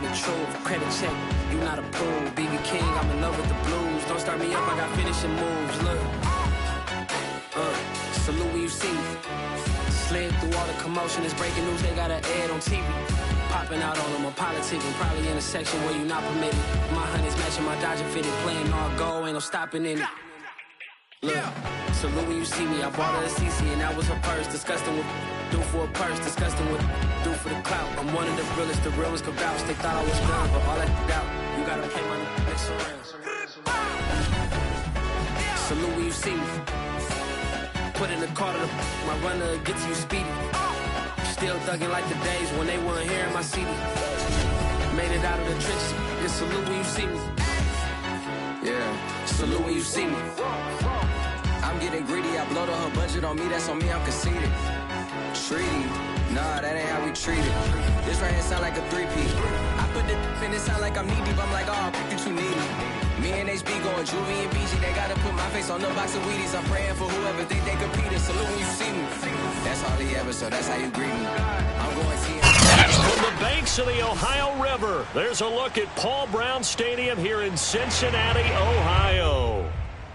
me the truth. Credit check, you not approved. BB King, I'm in love with the blues. Don't start me up, I got finishing moves. Look, salute when you see me. Slid through all the commotion, it's breaking news, they got an ad on TV. Popping out on them, I'm politicking, probably in a section where you not permitted. My honey's matching my Dodger fitted, playing all gold, ain't no stopping in it. Look, salute when you see me, I bought her a CC and that was her purse. Disgusting with do for a purse, disgusting with do for the clout. I'm one of the realest, the real ones could vouch. They thought I was done, but all that doubt, you gotta play my next around. Salute when you see me. Put in the car to my runner, get to you speedy. Still thugging like the days when they weren't here in my city. Made it out of the trenches, just salute when you see me. Yeah, salute when you see me. I'm getting greedy, I blow the whole budget on me, that's on me, I'm conceited. Treaty, nah, that ain't how we treat it. This right here sound like a three-peat. I put the in it sound like I'm knee-deep, I'm like, oh, you too needy. Me and HB going Juvie and BG, they gotta put my face on the box of Wheaties. I'm praying for whoever think they competing. Salute when you see me. That's all he ever, so that's how you greet me. I'm going team. From the banks of the Ohio River, there's a look at Paul Brown Stadium here in Cincinnati, Ohio.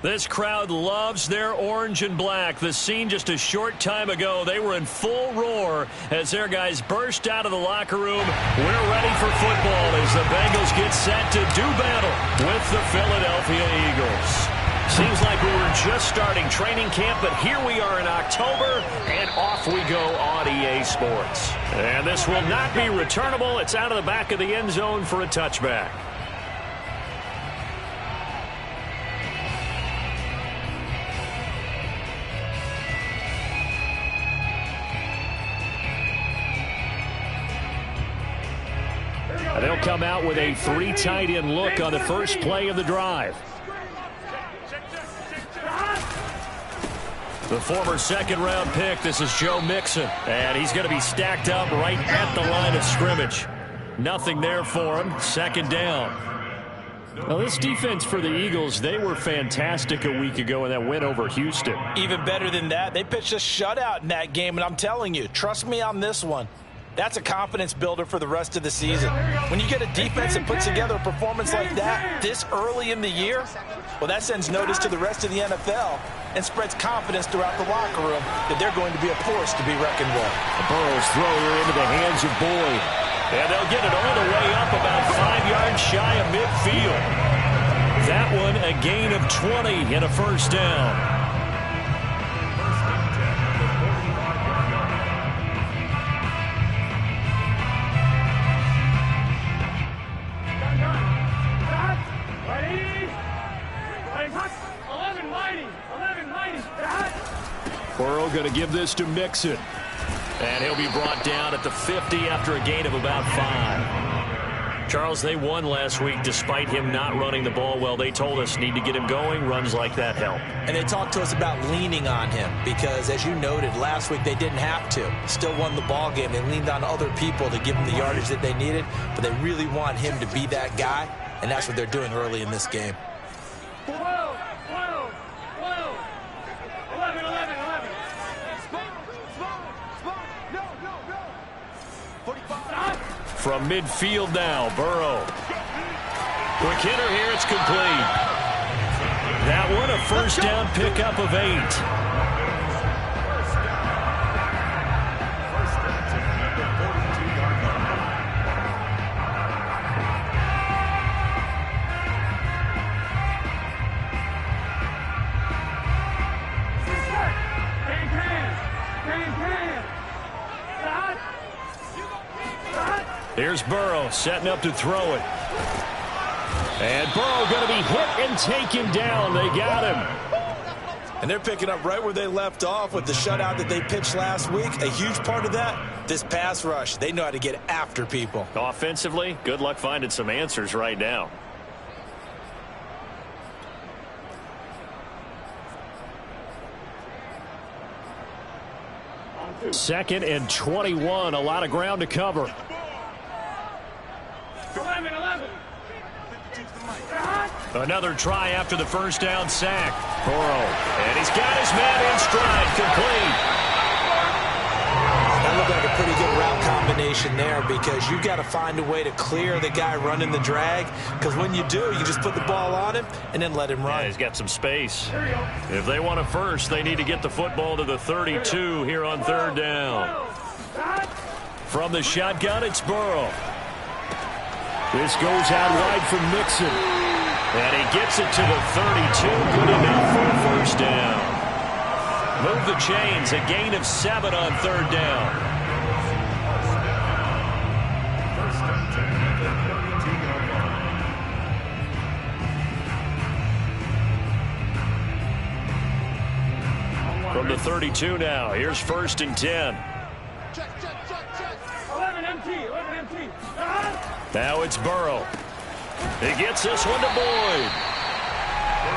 This crowd loves their orange and black. The scene just a short time ago, they were in full roar as their guys burst out of the locker room. We're ready for football as the Bengals get set to do battle with the Philadelphia Eagles. Seems like we were just starting training camp, but here we are in October, and off we go on EA Sports. And this will not be returnable. It's out of the back of the end zone for a touchback. They'll come out with a three tight end look on the first play of the drive. The former second-round pick, this is Joe Mixon, and he's going to be stacked up right at the line of scrimmage. Nothing there for him. Second down. Now, this defense for the Eagles, they were fantastic a week ago in that win over Houston. Even better than that, they pitched a shutout in that game, and I'm telling you, trust me on this one. That's a confidence builder for the rest of the season. When you get a defense that puts together a performance like that this early in the year, well, that sends notice to the rest of the NFL and spreads confidence throughout the locker room that they're going to be a force to be reckoned with. Burrow's throw here into the hands of Boyd. And they'll get it all the way up about 5 yards shy of midfield. That one a gain of 20 and a first down. Burrow going to give this to Mixon. And he'll be brought down at the 50 after a gain of about 5. Charles, they won last week despite him not running the ball well. They told us need to get him going. Runs like that help. And they talked to us about leaning on him because, as you noted, last week they didn't have to. Still won the ball game. They leaned on other people to give them the yardage that they needed. But they really want him to be that guy, and that's what they're doing early in this game. From midfield now, Burrow. Quick hitter here, it's complete. That one a first down pickup of 8. Here's Burrow setting up to throw it. And Burrow going to be hit and taken down. They got him. And they're picking up right where they left off with the shutout that they pitched last week. A huge part of that, this pass rush. They know how to get after people. Offensively, good luck finding some answers right now. Second and 21, a lot of ground to cover. 11. Another try after the first down sack. Burrow, and he's got his man in stride, complete. That looked like a pretty good route combination. combination there, because you've got to find a way to clear the guy running the drag, because when you do, you just put the ball on him and then let him run. Yeah, he's got some space. If they want a first, they need to get the football to the 32 here on third down. From the shotgun, it's Burrow. This goes out wide from Mixon. And he gets it to the 32. Good enough for a first down. Move the chains. A gain of 7 on third down. From the 32 now. Here's first and 10. Now it's Burrow. He gets this one to Boyd.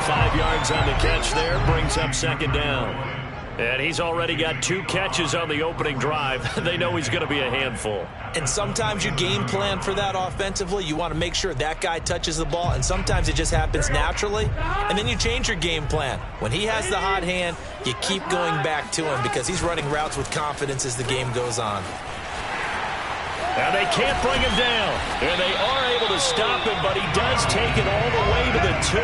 5 yards on the catch there. Brings up second down. And he's already got 2 catches on the opening drive. They know he's going to be a handful. And sometimes you game plan for that offensively. You want to make sure that guy touches the ball, and sometimes it just happens naturally. And then you change your game plan. When he has the hot hand, you keep going back to him because he's running routes with confidence as the game goes on. And they can't bring him down. And they are able to stop him, but he does take it all the way to the 2.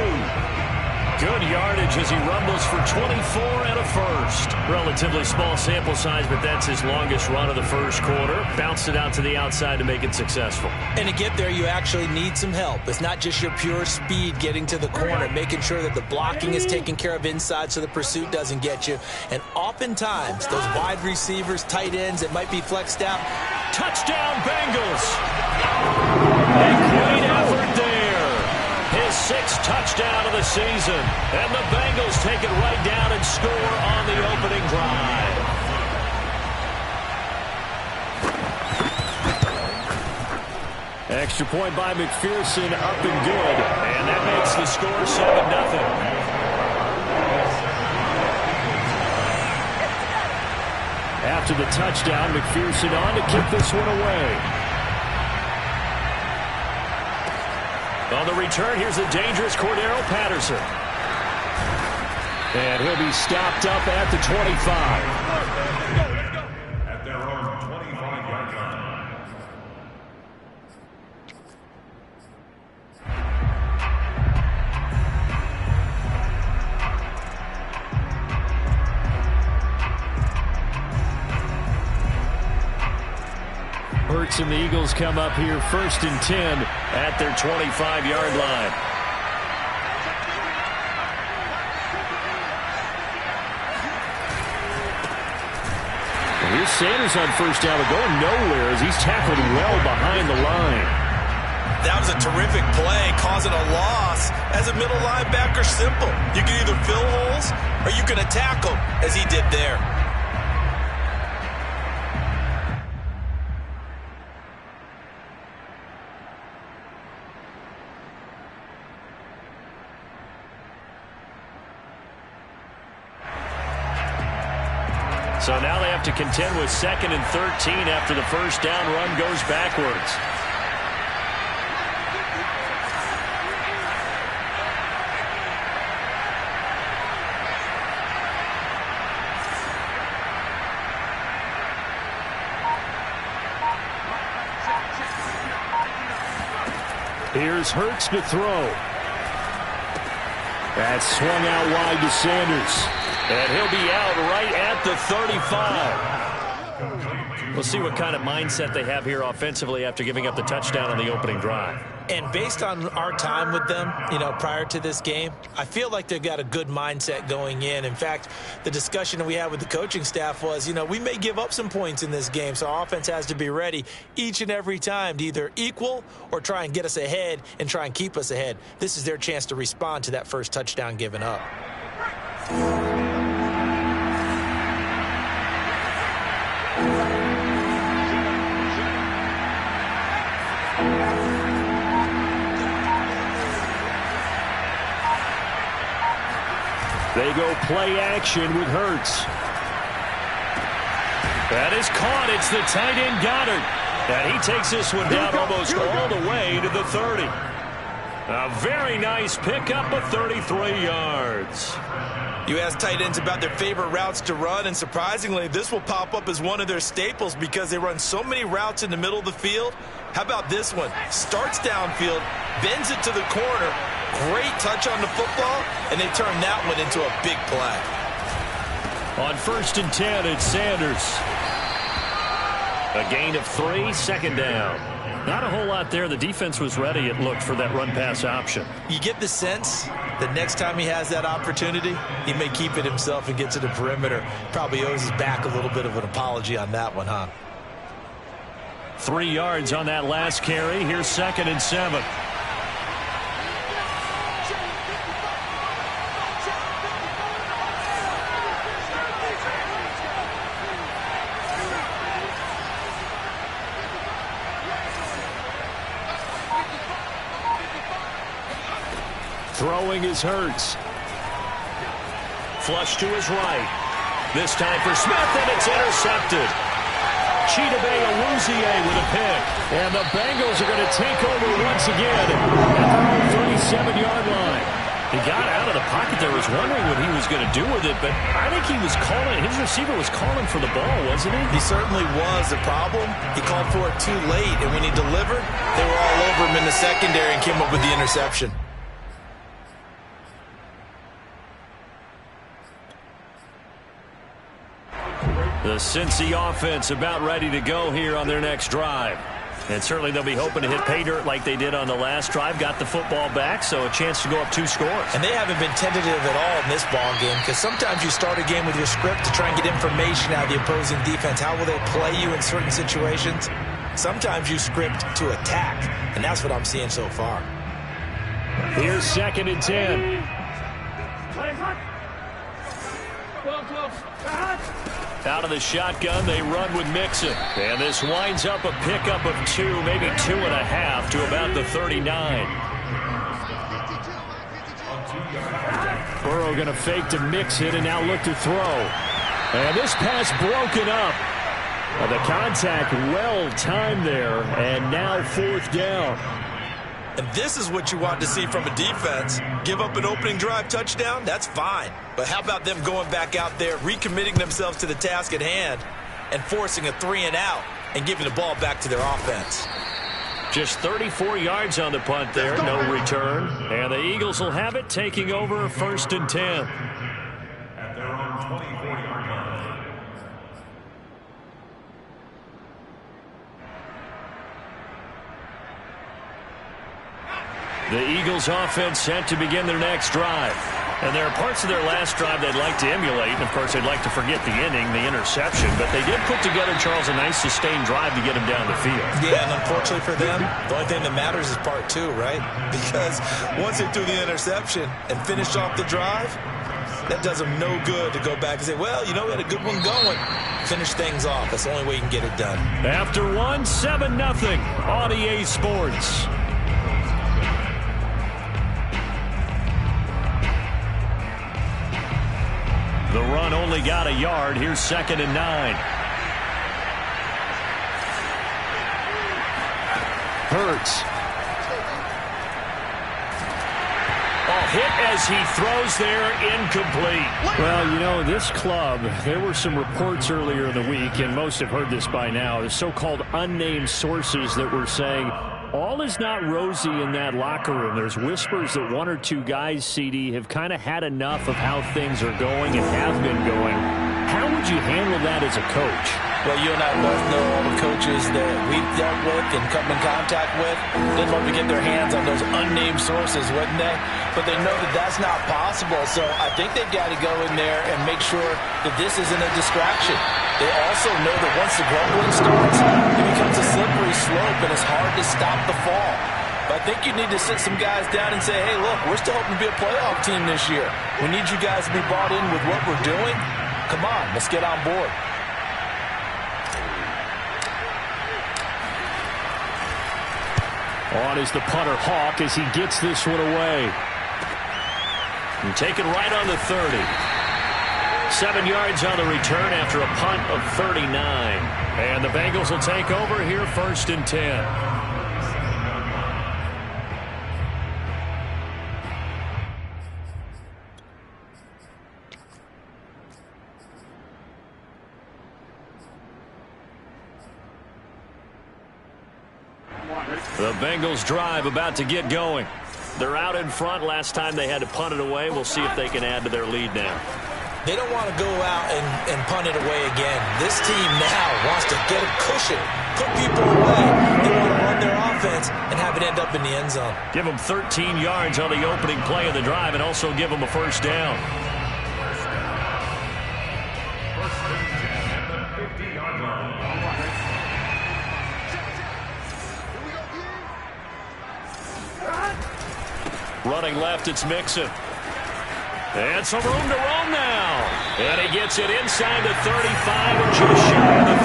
Good yardage as he rumbles for 24 and a first. Relatively small sample size, but that's his longest run of the first quarter. Bounced it out to the outside to make it successful. And to get there, you actually need some help. It's not just your pure speed getting to the corner, making sure that the blocking is taken care of inside so the pursuit doesn't get you. And oftentimes, those wide receivers, tight ends that might be flexed out. Touchdown, Bengals! A great effort there. His 6th touchdown of the season. And the Bengals take it right down and score on the opening drive. Extra point by McPherson, up and good. And that makes the score 7-0. After the touchdown, McPherson on to kick this one away. On the return, here's the dangerous Cordero Patterson. And he'll be stopped up at the 25. At their own 25-yard line. Hurts and the Eagles come up here first and 10 at their 25-yard line. And here's Sanders on first down, but going nowhere as he's tackled well behind the line. That was a terrific play, causing a loss. As a middle linebacker, simple. You can either fill holes or you can attack them, as he did there. So now they have to contend with 2nd and 13 after the first down run goes backwards. Here's Hurts to throw. That's swung out wide to Sanders. And he'll be out right at the 35. We'll see what kind of mindset they have here offensively after giving up the touchdown on the opening drive. And based on our time with them, prior to this game, I feel like they've got a good mindset going in. In fact, the discussion that we had with the coaching staff was, we may give up some points in this game, so our offense has to be ready each and every time to either equal or try and get us ahead and try and keep us ahead. This is their chance to respond to that first touchdown given up. They go play action with Hurts. That is caught. It's the tight end Goddard. And he takes this one down almost all the way to the 30. A very nice pickup of 33 yards. You ask tight ends about their favorite routes to run, and surprisingly, this will pop up as one of their staples because they run so many routes in the middle of the field. How about this one? Starts downfield, bends it to the corner, great touch on the football, and they turn that one into a big play. On 1st and 10, it's Sanders. A gain of 3, second down. Not a whole lot there. The defense was ready, it looked, for that run-pass option. You get the sense that next time he has that opportunity, he may keep it himself and get to the perimeter. Probably owes his back a little bit of an apology on that one, huh? 3 yards on that last carry. Here's 2nd and 7. Throwing is Hurts. Flush to his right. This time for Smith, and it's intercepted. Chidobe Awuzie with a pick. And the Bengals are going to take over once again at their own 37-yard line. He got out of the pocket there, was wondering what he was going to do with it, but I think he was calling, his receiver was calling for the ball, wasn't he? He certainly was. The problem, he called for it too late, and when he delivered, they were all over him in the secondary and came up with the interception. The Cincy offense about ready to go here on their next drive. And certainly they'll be hoping to hit pay dirt like they did on the last drive. Got the football back, so a chance to go up 2 scores. And they haven't been tentative at all in this ball game, because sometimes you start a game with your script to try and get information out of the opposing defense. How will they play you in certain situations? Sometimes you script to attack, and that's what I'm seeing so far. Here's 2nd and 10. Out of the shotgun, they run with Mixon. And this winds up a pickup of 2, maybe 2.5 to about the 39. Burrow going to fake to Mixon and now look to throw. And this pass broken up. The contact well timed there, and now 4th down. And this is what you want to see from a defense. Give up an opening drive touchdown, that's fine. But how about them going back out there, recommitting themselves to the task at hand, and forcing a 3-and-out and giving the ball back to their offense. Just 34 yards on the punt there, no return. And the Eagles will have it, taking over 1st and 10. At their own 24-yard line. The Eagles offense set to begin their next drive. And there are parts of their last drive they'd like to emulate. And, of course, they'd like to forget the inning, the interception. But they did put together, Charles, a nice sustained drive to get them down the field. Yeah, and unfortunately for them, the only thing that matters is part 2, right? Because once they threw the interception and finished off the drive, that does them no good to go back and say, well, you know, we had a good one going. Finish things off. That's the only way you can get it done. After 1, 7-0 on EA Sports. The run only got a yard. Here's 2nd and 9. Hurts. Hit as he throws there, incomplete. Well, you know, this club, there were some reports earlier in the week, and most have heard this by now, the so-called unnamed sources that were saying all is not rosy in that locker room. There's whispers that 1 or 2 guys, CD, have kind of had enough of how things are going and have been going. How would you handle that as a coach? Well, you and I both know all the coaches that we've dealt with and come in contact with. They'd love to get their hands on those unnamed sources, wouldn't they? But they know that that's not possible, so I think they've got to go in there and make sure that this isn't a distraction. They also know that once the grumbling starts, it becomes a slippery slope, and it's hard to stop the fall. But I think you need to sit some guys down and say, hey, look, we're still hoping to be a playoff team this year. We need you guys to be bought in with what we're doing. Come on, let's get on board. On is the punter, Hawk, as he gets this one away. And taken right on the 30. 7 yards on the return after a punt of 39. And the Bengals will take over here 1st and 10. The Bengals drive about to get going. They're out in front. Last time they had to punt it away. We'll see if they can add to their lead now. They don't want to go out and punt it away again. This team now wants to get a cushion, put people away. They want to run their offense and have it end up in the end zone. Give them 13 yards on the opening play of the drive and also give them a first down. First and 10 at the 50-yard line. Running left, it's Mixon. And some room to roam now. And he gets it inside the 35 and just shy of the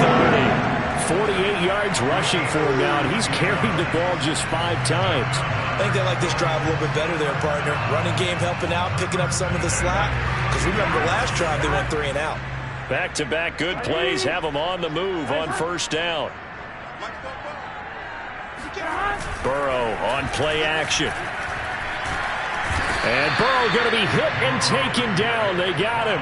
30. 48 yards rushing for him now, and he's carried the ball just 5 times. I think they like this drive a little bit better there, partner. Running game helping out, picking up some of the slack. Because remember, last drive they went 3 and out. Back-to-back good plays have them on the move on first down. Burrow on play action. And Burrow going to be hit and taken down. They got him.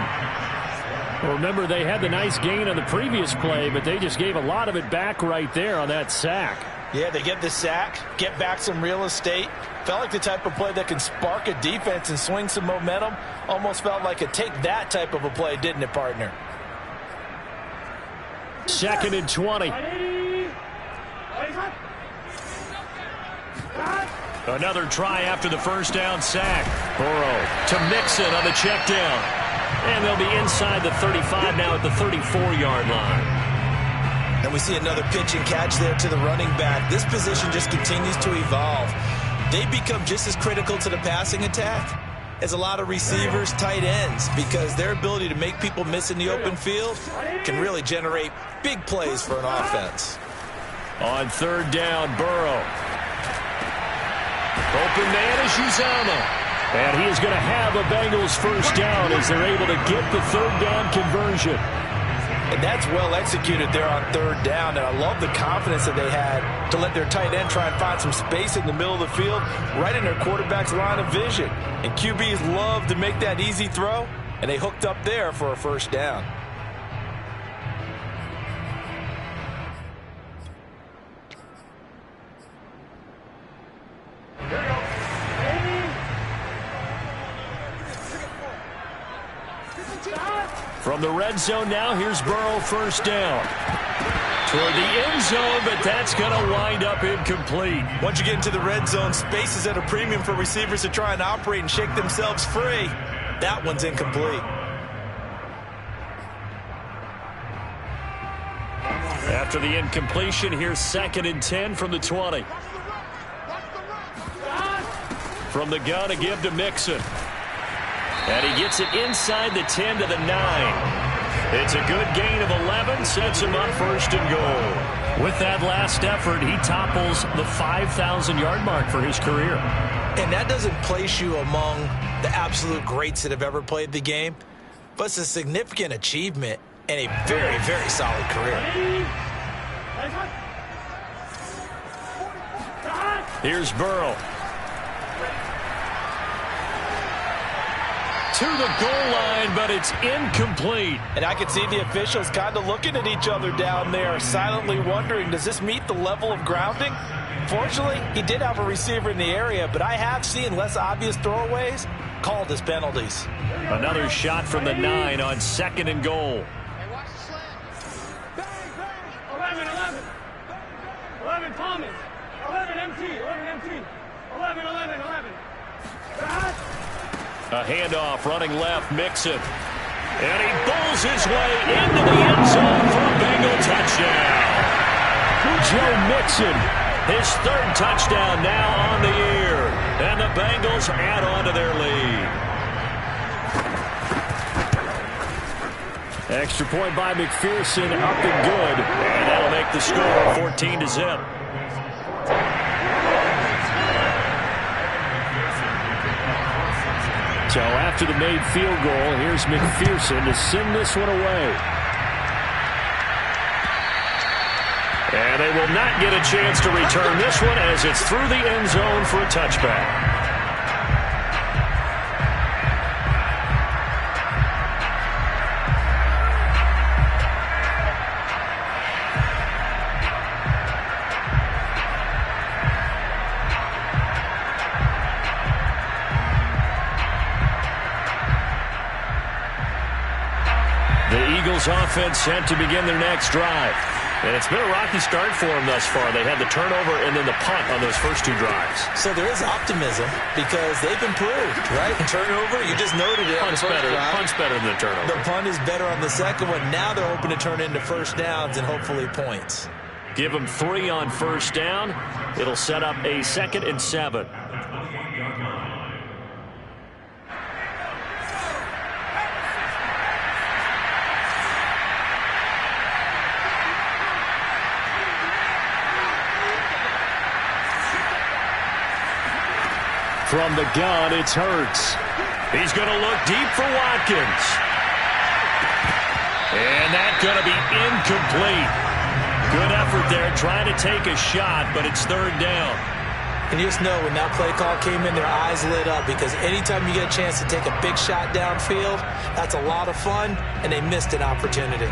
Well, remember, they had the nice gain on the previous play, but they just gave a lot of it back right there on that sack. Yeah, they get the sack, get back some real estate. Felt like the type of play that can spark a defense and swing some momentum. Almost felt like a take that type of a play, didn't it, partner? 2nd and 20. Another try after the first down sack. Burrow to Mixon on the check down. And they'll be inside the 35 now at the 34-yard line. And we see another pitch and catch there to the running back. This position just continues to evolve. They become just as critical to the passing attack as a lot of receivers, tight ends, because their ability to make people miss in the open field can really generate big plays for an offense. On 3rd down, Burrow. Open man is Uzama. And he is going to have a Bengals first down as they're able to get the 3rd down conversion. And that's well executed there on 3rd down. And I love the confidence that they had to let their tight end try and find some space in the middle of the field, right in their quarterback's line of vision. And QBs love to make that easy throw, and they hooked up there for a first down. From the red zone now, here's Burrow, first down. Toward the end zone, but that's going to wind up incomplete. Once you get into the red zone, space is at a premium for receivers to try and operate and shake themselves free. That one's incomplete. After the incompletion, here's 2nd and 10 from the 20. From the gun, a give to Mixon. And he gets it inside the 10 to the 9. It's a good gain of 11, sets him up 1st and goal. With that last effort, he topples the 5,000-yard mark for his career. And that doesn't place you among the absolute greats that have ever played the game, but it's a significant achievement and a very, very solid career. Here's Burrow. To the goal line, but it's incomplete. And I can see the officials kind of looking at each other down there, silently wondering, does this meet the level of grounding? Fortunately, he did have a receiver in the area, but I have seen less obvious throwaways called as penalties. Another shot from the 9 on 2nd and goal. Hey, watch the slant. Bang, bang. 11. 11 Thomas. 11 MT. 11 MT. 11. A handoff, running left, Mixon. And he bowls his way into the end zone for a Bengal touchdown. Joe Mixon, his 3rd touchdown now on the year. And the Bengals add on to their lead. Extra point by McPherson, up and good. And that'll make the score 14-0. So after the made field goal, here's McPherson to send this one away. And they will not get a chance to return this one as it's through the end zone for a touchback. Bengals offense set to begin their next drive. And it's been a rocky start for them thus far. They had the turnover and then the punt on those first 2 drives. So there is optimism because they've improved, right? Turnover, you just noted it. Punt's better than the turnover. The punt is better on the second one. Now they're hoping to turn into first downs and hopefully points. Give them 3 on first down. It'll set up a 2nd and 7. From the gun, it's Hurts. He's going to look deep for Watkins. And that's going to be incomplete. Good effort there, trying to take a shot, but it's 3rd down. And you just know when that play call came in, their eyes lit up because anytime you get a chance to take a big shot downfield, that's a lot of fun, and they missed an opportunity.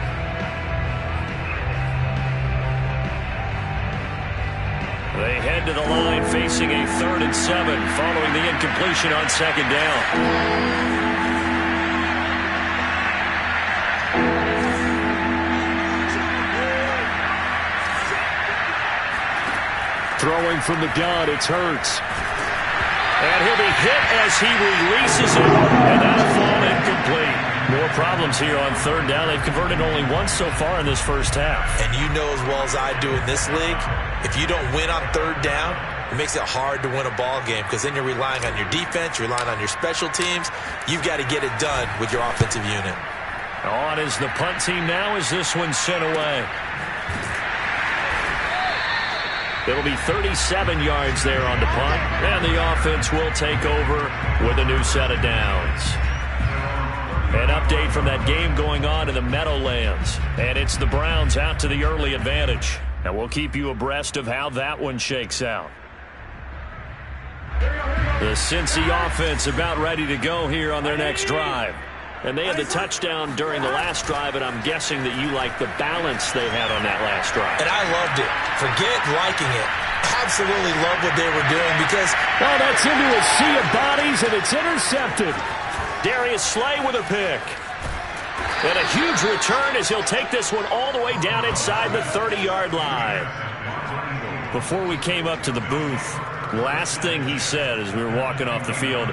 They head to the line facing a 3rd and 7 following the incompletion on 2nd down. Throwing from the gun, it's Hurts. And he'll be hit as he releases it, and that'll fall incomplete. More problems here on 3rd down. They've converted only once so far in this first half. And you know as well as I do in this league, if you don't win on 3rd down, it makes it hard to win a ball game because then you're relying on your defense, you're relying on your special teams. You've got to get it done with your offensive unit. On is the punt team now as this one's sent away. It'll be 37 yards there on the punt, and the offense will take over with a new set of downs. An update from that game going on in the Meadowlands, and it's the Browns out to the early advantage. And we'll keep you abreast of how that one shakes out. The Cincy offense about ready to go here on their next drive. And they had the touchdown during the last drive, and I'm guessing that you like the balance they had on that last drive. And I loved it. Forget liking it. Absolutely love what they were doing because... well, that's into a sea of bodies, and it's intercepted. Darius Slay with a pick. And a huge return as he'll take this one all the way down inside the 30-yard line. Before we came up to the booth, last thing he said as we were walking off the field,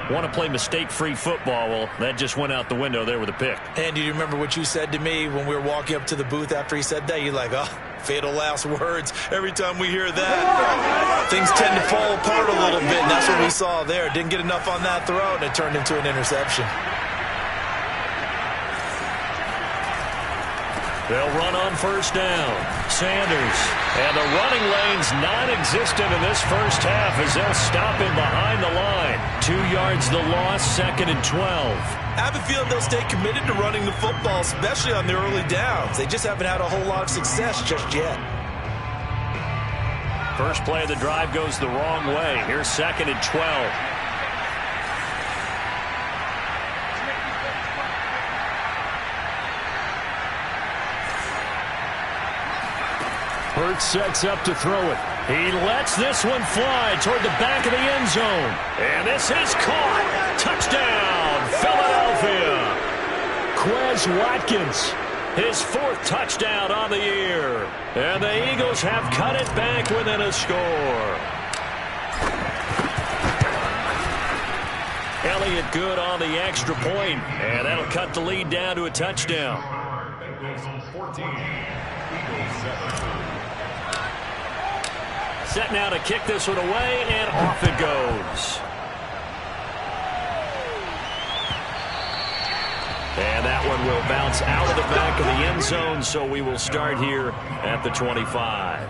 want to play mistake-free football. Well, that just went out the window there with a pick. And do you remember what you said to me when we were walking up to the booth after he said that? You're like, oh, fatal last words. Every time we hear that, things tend to fall apart a little bit, and that's what we saw there. Didn't get enough on that throw, and it turned into an interception. They'll run on first down. Sanders. And the running lane's non-existent in this first half as they'll stop him behind the line. 2 yards the loss, 2nd and 12. I have a feeling they'll stay committed to running the football, especially on the early downs. They just haven't had a whole lot of success just yet. First play of the drive goes the wrong way. Here's 2nd and 12. Hurts sets up to throw it. He lets this one fly toward the back of the end zone. And this is caught. Touchdown, Philadelphia. Quez Watkins, his 4th touchdown on the year. And the Eagles have cut it back within a score. Elliott good on the extra point, and that'll cut the lead down to a touchdown. Bengals 14, Eagles 7. Set now to kick this one away, and off it goes. And that one will bounce out of the back of the end zone, so we will start here at the 25.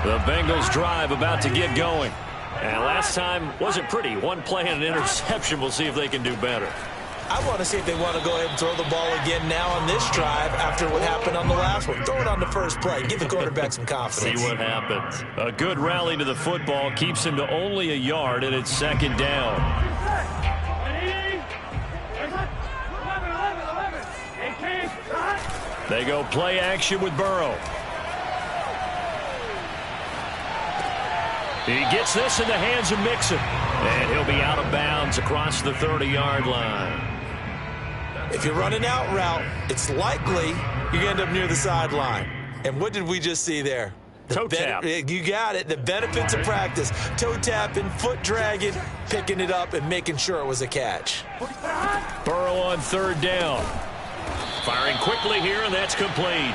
The Bengals drive about to get going. And last time wasn't pretty. One play and an interception. We'll see if they can do better. I want to see if they want to go ahead and throw the ball again now on this drive after what happened on the last one. Throw it on the first play. Give the quarterback some confidence. See what happens. A good rally to the football keeps him to only a yard, and it's 2nd down. They go play action with Burrow. He gets this in the hands of Mixon. And he'll be out of bounds across the 30-yard line. If you're running out route, it's likely you're going to end up near the sideline. And what did we just see there? Toe tap. You got it. The benefits of practice. Toe tapping, foot dragging, picking it up, and making sure it was a catch. Burrow on 3rd down. Firing quickly here, and that's complete.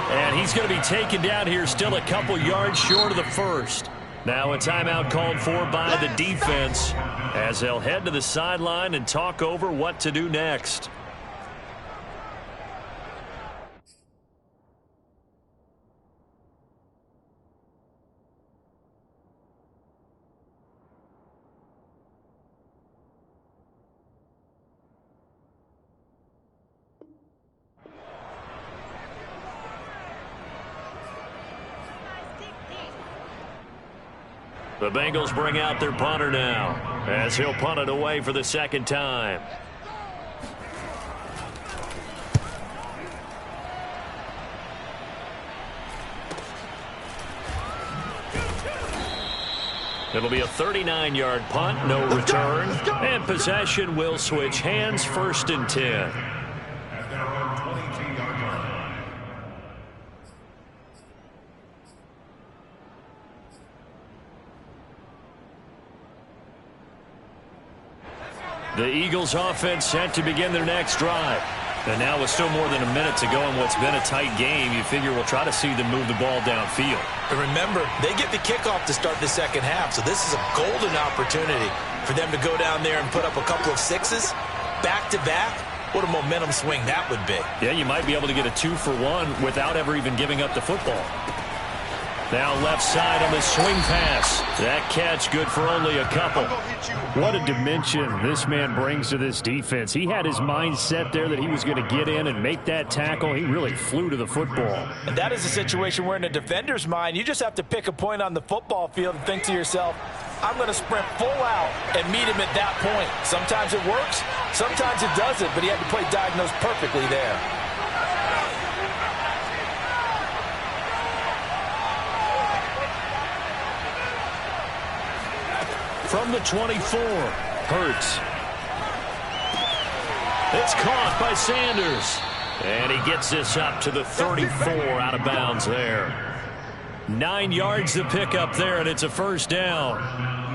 And he's going to be taken down here still a couple yards short of the first. Now a timeout called for by the defense as they'll head to the sideline and talk over what to do next. The Bengals bring out their punter now as he'll punt it away for the 2nd time. It'll be a 39-yard punt, no return, and possession will switch hands, 1st and 10. The Eagles offense set to begin their next drive. And now with still more than a minute to go in what's been a tight game, you figure we'll try to see them move the ball downfield. And remember, they get the kickoff to start the 2nd half, so this is a golden opportunity for them to go down there and put up a couple of 6s back-to-back. What a momentum swing that would be. Yeah, you might be able to get a 2-for-1 without ever even giving up the football. Now left side on the swing pass. That catch good for only a couple. What a dimension this man brings to this defense. He had his mind set there that he was going to get in and make that tackle. He really flew to the football. And that is a situation where in a defender's mind, you just have to pick a point on the football field and think to yourself, I'm going to sprint full out and meet him at that point. Sometimes it works, sometimes it doesn't, but he had to play diagnose perfectly there. From the 24, Hurts. It's caught by Sanders. And he gets this up to the 34 out of bounds there. 9 yards to pick up there, and it's a 1st down.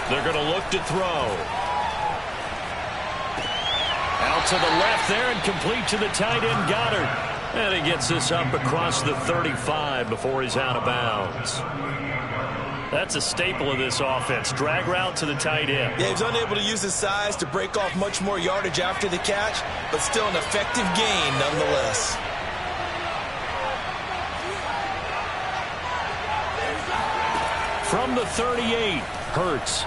They're going to look to throw. Out to the left there and complete to the tight end, Goddard. And he gets this up across the 35 before he's out of bounds. That's a staple of this offense. Drag route to the tight end. Yeah, he's unable to use his size to break off much more yardage after the catch, but still an effective gain nonetheless. From the 38, Hurts.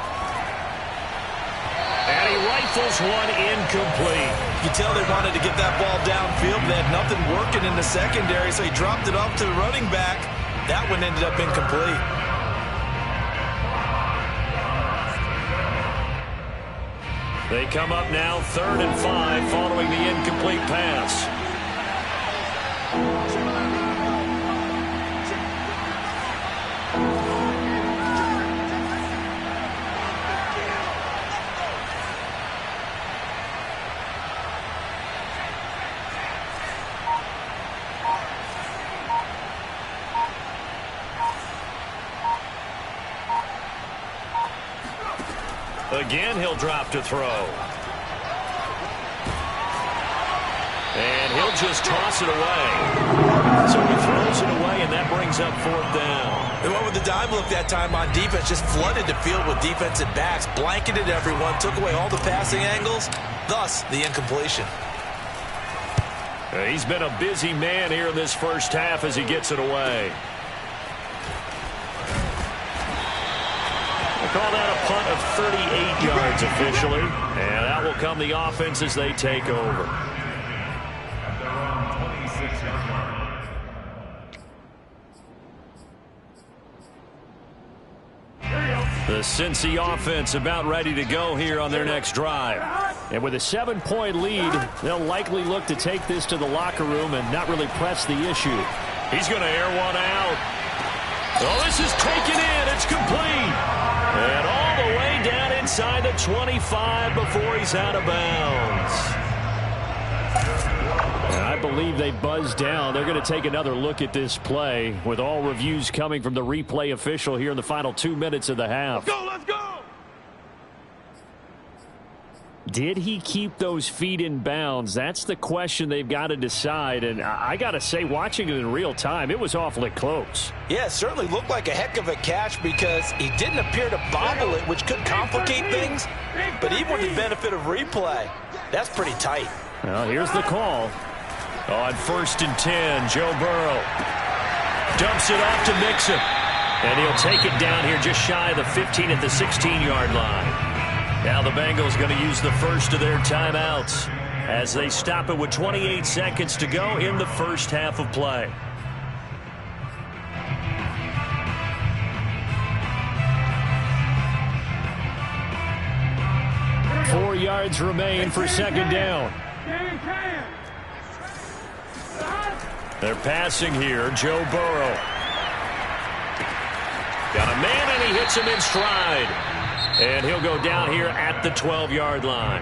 And he rifles one incomplete. You tell they wanted to get that ball downfield, but they had nothing working in the secondary, so he dropped it off to the running back. That one ended up incomplete. They come up now 3rd and 5 following the incomplete pass. Again, he'll drop to throw. And he'll just toss it away. So he throws it away, and that brings up 4th down. They went with the dime look that time on defense, just flooded the field with defensive backs, blanketed everyone, took away all the passing angles, thus the incompletion. He's been a busy man here in this 1st half as he gets it away. Call that a punt of 38 yards officially. And that will come the offense as they take over. The Cincy offense about ready to go here on their next drive. And with a 7-point lead, they'll likely look to take this to the locker room and not really press the issue. He's going to air one out. Oh, this is taken in. It's complete. And all the way down inside the 25 before he's out of bounds. And I believe they buzzed down. They're going to take another look at this play with all reviews coming from the replay official here in the final 2 minutes of the half. Let's go, let's go! Did he keep those feet in bounds? That's the question they've got to decide. And I got to say, watching it in real time, it was awfully close. Yeah, it certainly looked like a heck of a catch because he didn't appear to bobble it, which could complicate things. But even with the benefit of replay, that's pretty tight. Well, here's the call. On 1st and 10, Joe Burrow dumps it off to Mixon. And he'll take it down here just shy of the 15 at the 16-yard line. Now the Bengals going to use the first of their timeouts as they stop it with 28 seconds to go in the first half of play. Four yards remain for second down. They're passing here. Joe Burrow. Got a man, and he hits him in stride. And he'll go down here at the 12-yard line.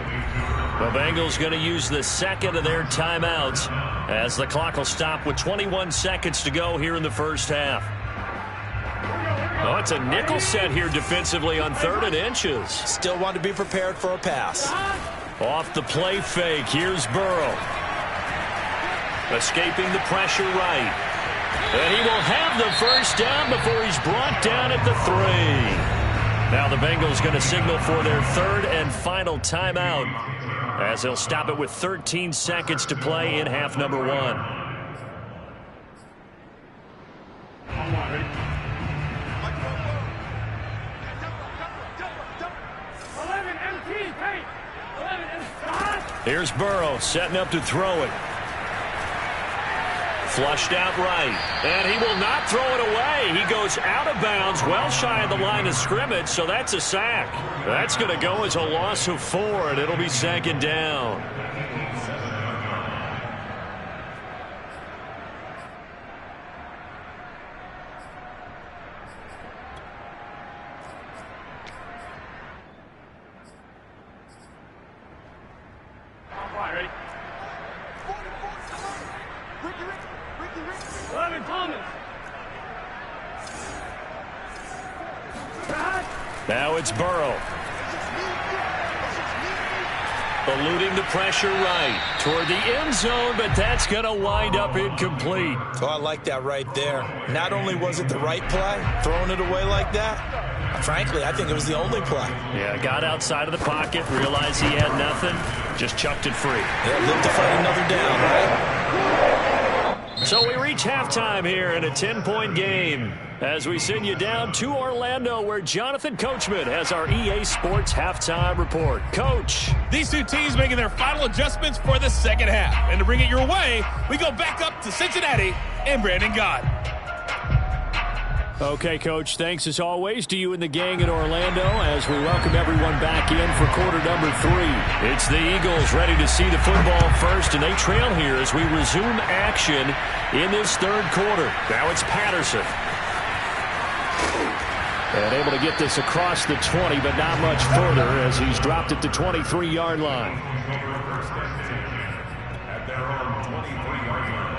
The Bengals going to use the second of their timeouts as the clock will stop with 21 seconds to go here in the first half. Oh, it's a nickel set here defensively on 3rd and inches. Still want to be prepared for a pass. Off the play fake, here's Burrow. Escaping the pressure right. And he will have the first down before he's brought down at the 3. Now the Bengals going to signal for their 3rd and final timeout as they'll stop it with 13 seconds to play in half number 1. Here's Burrow setting up to throw it. Flushed out right, and he will not throw it away. He goes out of bounds, well shy of the line of scrimmage, so that's a sack. That's going to go as a loss of 4, and it'll be 2nd down. Now it's Burrow. Eluding the pressure right toward the end zone, but that's going to wind up incomplete. Oh, I like that right there. Not only was it the right play, throwing it away like that, frankly, I think it was the only play. Yeah, got outside of the pocket, realized he had nothing, just chucked it free. Yeah, lived to fight another down, right? So we reach halftime here in a 10-point game as we send you down to Orlando, where Jonathan Coachman has our EA Sports halftime report. Coach. These two teams making their final adjustments for the second half. And to bring it your way, we go back up to Cincinnati and Brandon Gott. Okay, Coach, thanks as always to you and the gang in Orlando as we welcome everyone back in for quarter number 3. It's the Eagles ready to see the football first, and they trail here as we resume action in this 3rd quarter. Now it's Patterson. And able to get this across the 20, but not much further as he's dropped at the 23-yard line. At their own 23-yard line.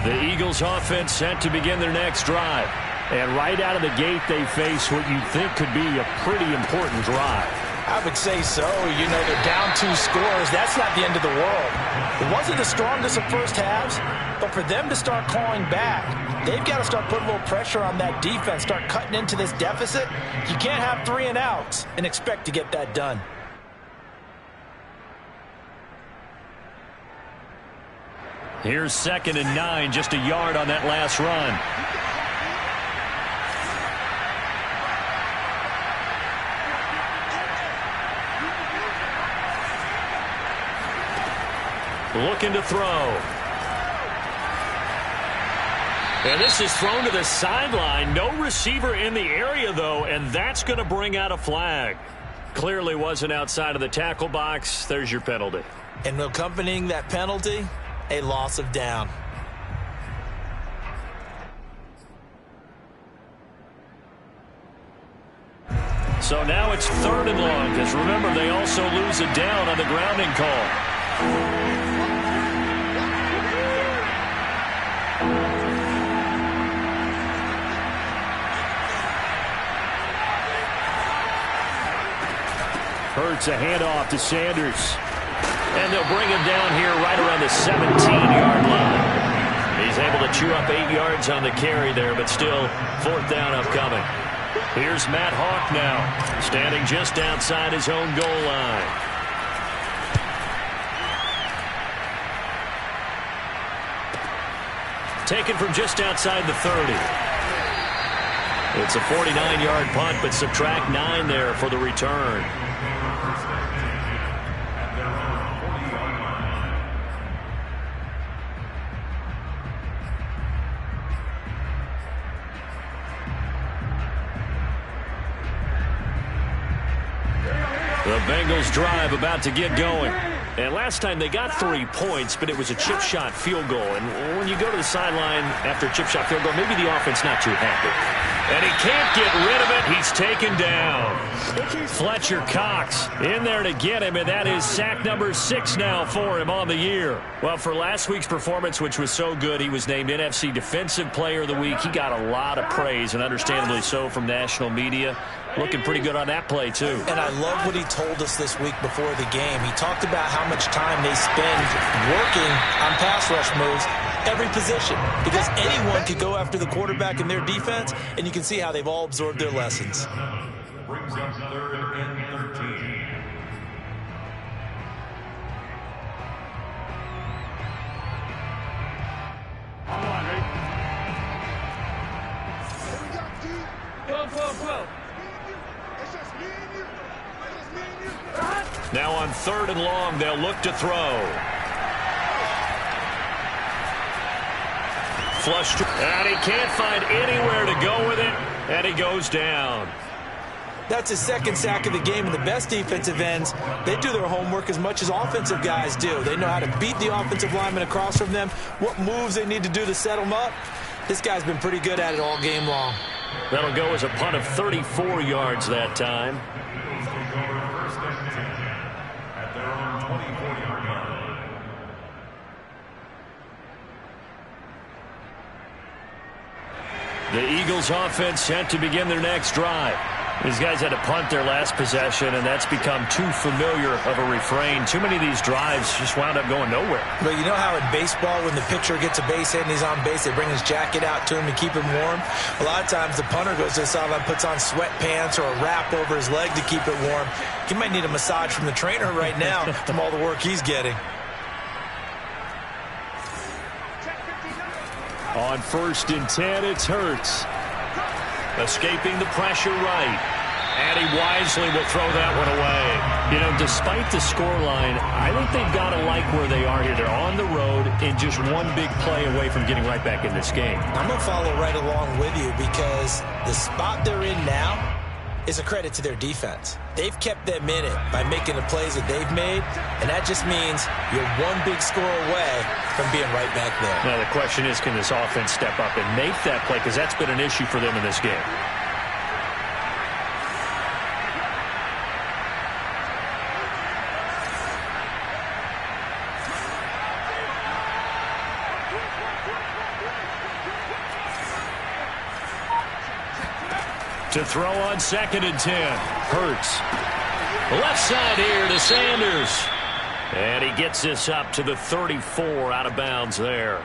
The Eagles offense set to begin their next drive. And right out of the gate, they face what you think could be a pretty important drive. I would say so. You know, they're down 2 scores. That's not the end of the world. It wasn't the strongest of first halves, but for them to start clawing back, they've got to start putting a little pressure on that defense, start cutting into this deficit. You can't have 3 and outs and expect to get that done. Here's 2nd and 9, just a yard on that last run. looking to throw. And this is thrown to the sideline. No receiver in the area, though, and that's going to bring out a flag. Clearly wasn't outside of the tackle box. There's your penalty. And accompanying that penalty, a loss of down. So now it's 3rd and long, because remember, they also lose a down on the grounding call. Hurts a handoff to Sanders. And they'll bring him down here right around the 17-yard line. He's able to chew up 8 yards on the carry there, but still 4th down upcoming. Here's Matt Hawk now, standing just outside his own goal line. Taken from just outside the 30. It's a 49-yard punt, but subtract 9 there for the return. The Bengals drive about to get going. And last time they got 3 points, but it was a chip shot field goal. And when you go to the sideline after a chip shot field goal, maybe the offense not too happy. And he can't get rid of it. He's taken down. Fletcher Cox in there to get him, and that is sack number 6 now for him on the year. Well, for last week's performance, which was so good, he was named NFC Defensive Player of the Week. He got a lot of praise, and understandably so, from national media. Looking pretty good on that play, too. And I love what he told us this week before the game. He talked about how much time they spend working on pass rush moves, every position, because anyone could go after the quarterback in their defense, and you can see how they've all absorbed their lessons. Brings up 3rd and 13. Come on, Rick. 12, 12, 12. Now on 3rd and long, they'll look to throw. Flushed, and he can't find anywhere to go with it, and he goes down. That's his 2nd sack of the game, and the best defensive ends, they do their homework as much as offensive guys do. They know how to beat the offensive lineman across from them, what moves they need to do to set them up. This guy's been pretty good at it all game long. That'll go as a punt of 34 yards that time. The Eagles offense set to begin their next drive. These guys had to punt their last possession, and that's become too familiar of a refrain. Too many of these drives just wound up going nowhere. But you know how in baseball, when the pitcher gets a base hit and he's on base, they bring his jacket out to him to keep him warm? A lot of times the punter goes to the sideline, puts on sweatpants or a wrap over his leg to keep it warm. He might need a massage from the trainer right now from all the work he's getting. On 1st and 10, it's Hurts. Escaping the pressure right. And he wisely will throw that one away. You know, despite the scoreline, I think they've got to like where they are here. They're on the road and just one big play away from getting right back in this game. I'm going to follow right along with you because the spot they're in now is a credit to their defense. They've kept them in it by making the plays that they've made, and that just means you're one big score away from being right back there. Now the question is, can this offense step up and make that play? Because that's been an issue for them in this game. To throw on 2nd and 10. Hurts. Left side here to Sanders. And he gets this up to the 34 out of bounds there.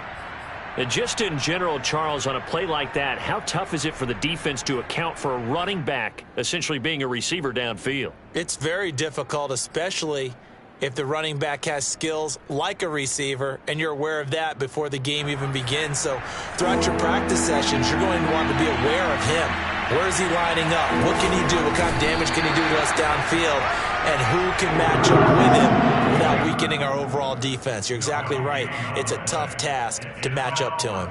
And just in general, Charles, on a play like that, how tough is it for the defense to account for a running back essentially being a receiver downfield? It's very difficult, especially if the running back has skills like a receiver, and you're aware of that before the game even begins. So throughout your practice sessions, you're going to want to be aware of him. Where is he lining up? What can he do? What kind of damage can he do to us downfield? and who can match up with him without weakening our overall defense. You're exactly right. It's a tough task to match up to him.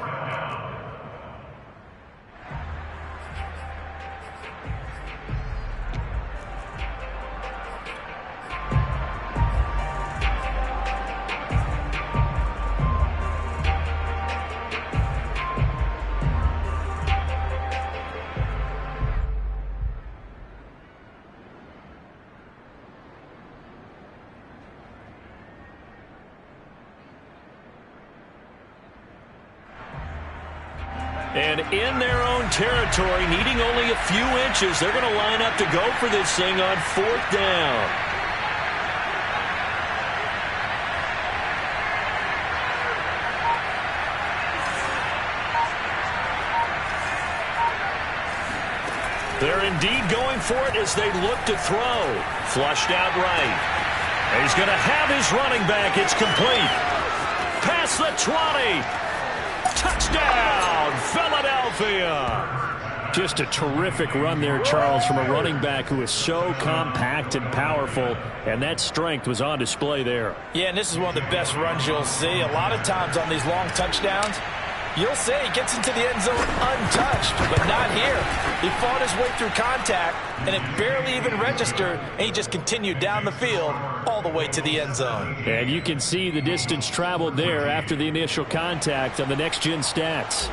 And in their own territory, needing only a few inches, they're going to line up to go for this thing on 4th down. They're indeed going for it as they look to throw. Flushed out right. He's going to have his running back. It's complete. Past the 20. Touchdown, Philadelphia. Just a terrific run there, Charles, from a running back who is so compact and powerful, and that strength was on display there. Yeah, and this is one of the best runs you'll see. A lot of times on these long touchdowns, you'll say he gets into the end zone untouched, but not here. He fought his way through contact, and it barely even registered, and he just continued down the field all the way to the end zone. And you can see the distance traveled there after the initial contact on the next-gen stats.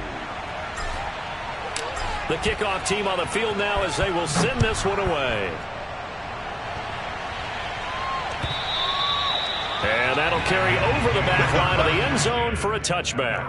The kickoff team on the field now as they will send this one away. And that'll carry over the back line of the end zone for a touchback.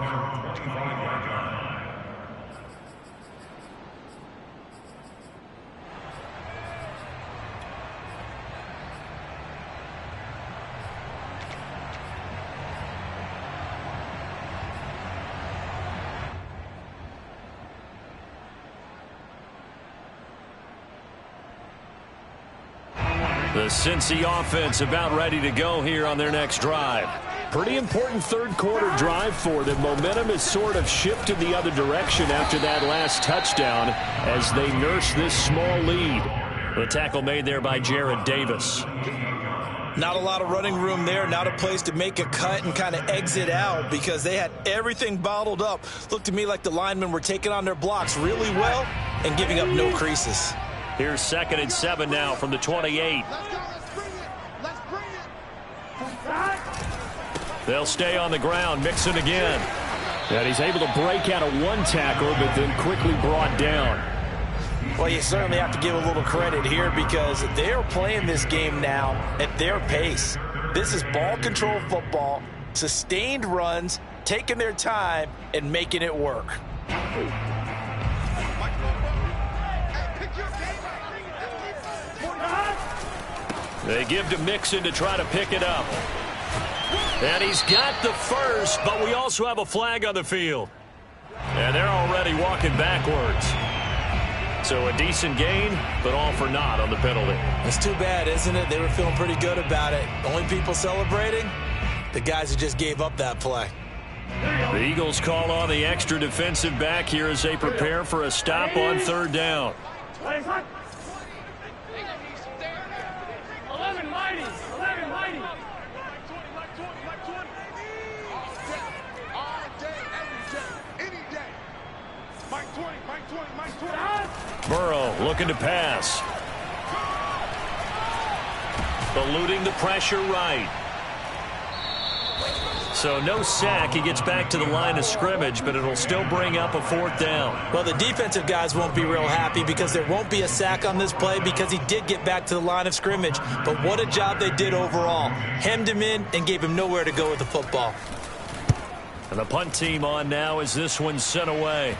The Cincy offense about ready to go here on their next drive. Pretty important third quarter drive for them. Momentum has sort of shifted the other direction after that last touchdown as they nurse this small lead. The tackle made there by Jared Davis. Not a lot of running room there. Not a place to make a cut and kind of exit out because they had everything bottled up. Looked to me like the linemen were taking on their blocks really well and giving up no creases. Here's 2nd and 7 now from the 28. They'll stay on the ground. Mixon again. And he's able to break out of one tackle, but then quickly brought down. Well, you certainly have to give a little credit here because they are playing this game now at their pace. This is ball control football, sustained runs, taking their time, and making it work. They give to Mixon to try to pick it up. And he's got the first, but we also have a flag on the field. And they're already walking backwards. So a decent gain, but all for naught on the penalty. It's too bad, isn't it? They were feeling pretty good about it. Only people celebrating, the guys who just gave up that play. The Eagles call on the extra defensive back here as they prepare for a stop on 3rd down. 11 mighty. Burrow looking to pass. Eluding the pressure right. So no sack. He gets back to the line of scrimmage, but it'll still bring up a 4th down. Well, the defensive guys won't be real happy because there won't be a sack on this play because he did get back to the line of scrimmage. But what a job they did overall. Hemmed him in and gave him nowhere to go with the football. And the punt team on now as this one's sent away.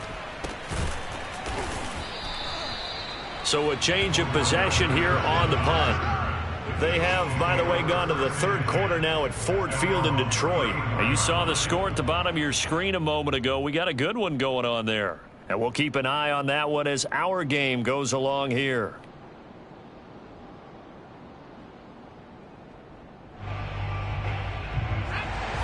So a change of possession here on the punt. They have, by the way, gone to the 3rd quarter now at Ford Field in Detroit. And you saw the score at the bottom of your screen a moment ago. We got a good one going on there. And we'll keep an eye on that one as our game goes along here.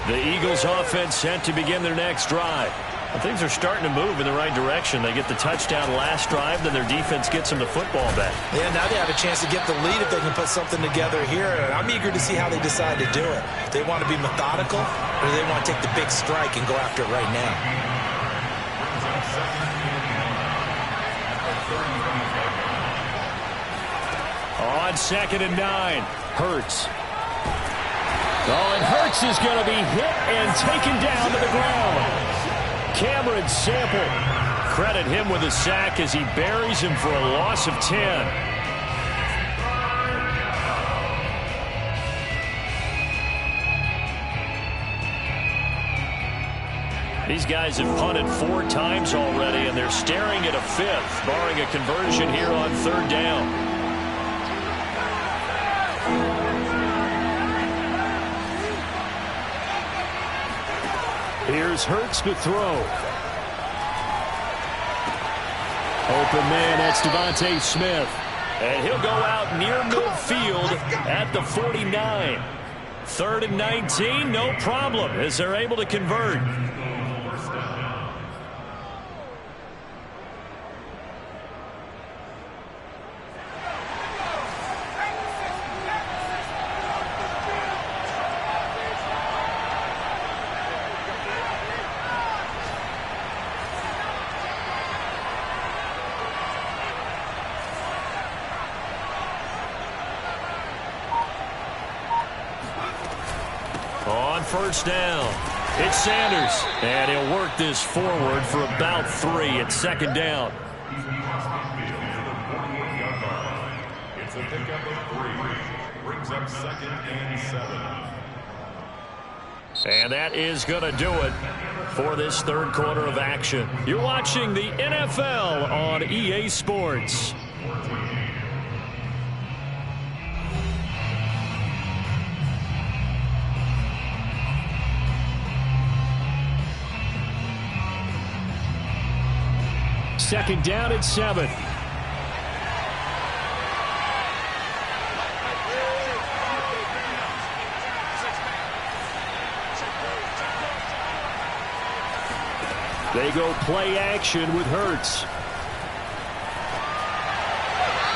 The Eagles offense set to begin their next drive. Things are starting to move in the right direction. They get the touchdown last drive, then their defense gets them the football back. Yeah, now they have a chance to get the lead if they can put something together here. I'm eager to see how they decide to do it. If they want to be methodical, or do they want to take the big strike and go after it right now? On 2nd and 9, Hurts. Oh, and Hurts is going to be hit and taken down to the ground. Cameron Sample, credit him with a sack as he buries him for a loss of 10. These guys have punted 4 times already, and they're staring at a 5th, barring a conversion here on 3rd down. Here's Hurts to throw. Open man, that's Devontae Smith. And he'll go out near midfield at the 49. 3rd and 19, no problem, as they're able to convert. On 1st down, it's Sanders, and he'll work this forward for about 3 at 2nd down. It's a pickup of 3. Brings up 2nd and 7. And that is going to do it for this 3rd quarter of action. You're watching the NFL on EA Sports. Second down at 7. They go play action with Hurts.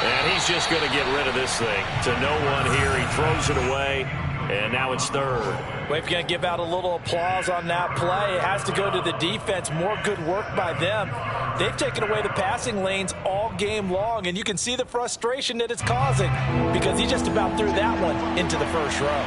And he's just going to get rid of this thing to no one here. He throws it away, and now it's 3rd. We're going to give out a little applause on that play. It has to go to the defense. More good work by them. They've taken away the passing lanes all game long, and you can see the frustration that it's causing because he just about threw that one into the 1st row.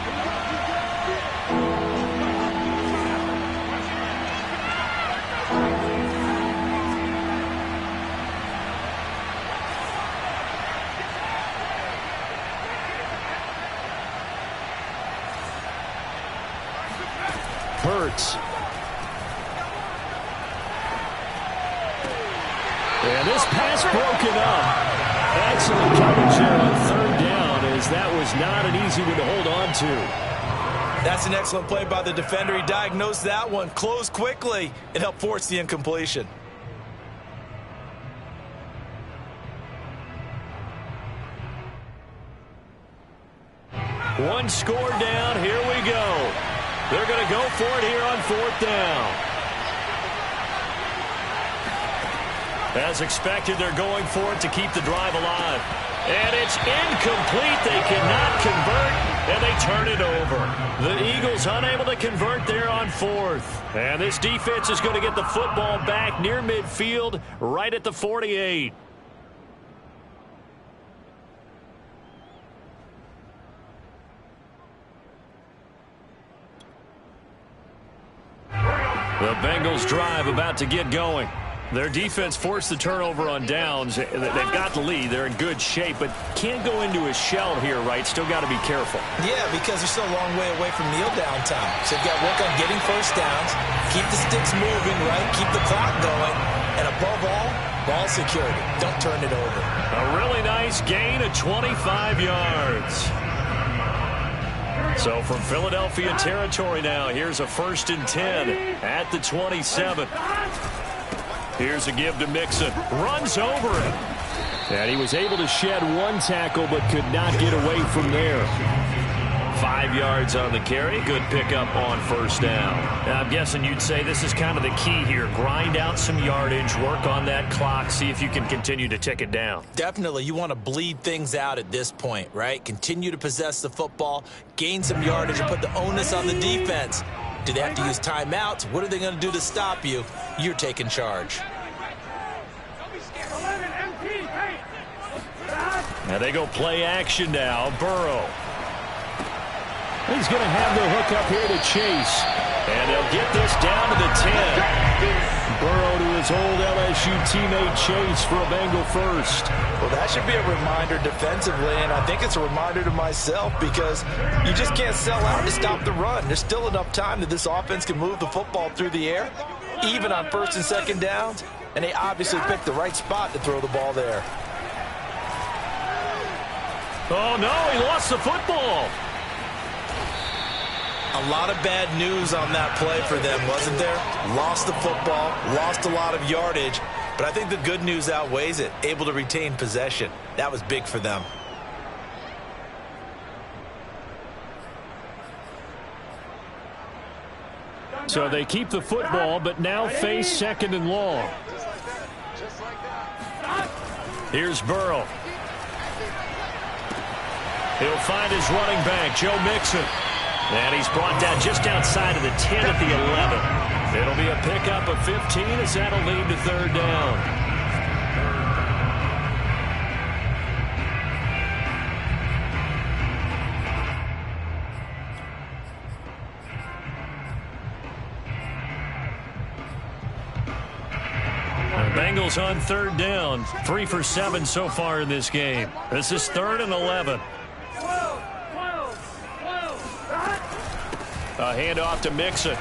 Hurts. And this pass broken up. Excellent coverage there on 3rd down, as that was not an easy one to hold on to. That's an excellent play by the defender. He diagnosed that one, closed quickly, and helped force the incompletion. One score down. Here we go. They're going to go for it here on 4th down. As expected, they're going for it to keep the drive alive. And it's incomplete. They cannot convert, and they turn it over. The Eagles unable to convert there on 4th. And this defense is going to get the football back near midfield, right at the 48. The Bengals drive about to get going. Their defense forced the turnover on downs. They've got the lead. They're in good shape, but can't go into a shell here, right? Still got to be careful. Yeah, because they're still a long way away from kneel down time. So they've got to work on getting 1st downs, keep the sticks moving, right? Keep the clock going. And above all, ball security. Don't turn it over. A really nice gain of 25 yards. So from Philadelphia territory now, here's a 1st and 10 at the 27. Here's a give to Mixon. Runs over it. And he was able to shed one tackle but could not get away from there. 5 yards on the carry. Good pickup on first down. Now, I'm guessing you'd say this is kind of the key here. Grind out some yardage, work on that clock, see if you can continue to tick it down. Definitely. You want to bleed things out at this point, right? Continue to possess the football, gain some yardage, and put the onus on the defense. Do they have to use timeouts? What are they going to do to stop you? You're taking charge. Now they go play action now. Burrow. He's going to have the hook up here to Chase. And they'll get this down to the 10. Burrow to his old LSU teammate Chase for a Bengal first. Well, that should be a reminder defensively, and I think it's a reminder to myself because you just can't sell out to stop the run. There's still enough time that this offense can move the football through the air, even on first and second downs, and they obviously picked the right spot to throw the ball there. Oh, no, he lost the football. A lot of bad news on that play for them, wasn't there? Lost the football, lost a lot of yardage, but I think the good news outweighs it. Able to retain possession. That was big for them. So they keep the football, but now face second and long. Here's Burrow. He'll find his running back, Joe Mixon. And he's brought down just outside of the 10 at the 11. It'll be a pickup of 15 as that'll lead to third down. The Bengals on third down. 3 for 7 so far in this game. This is 3rd and 11. A handoff to Mixon.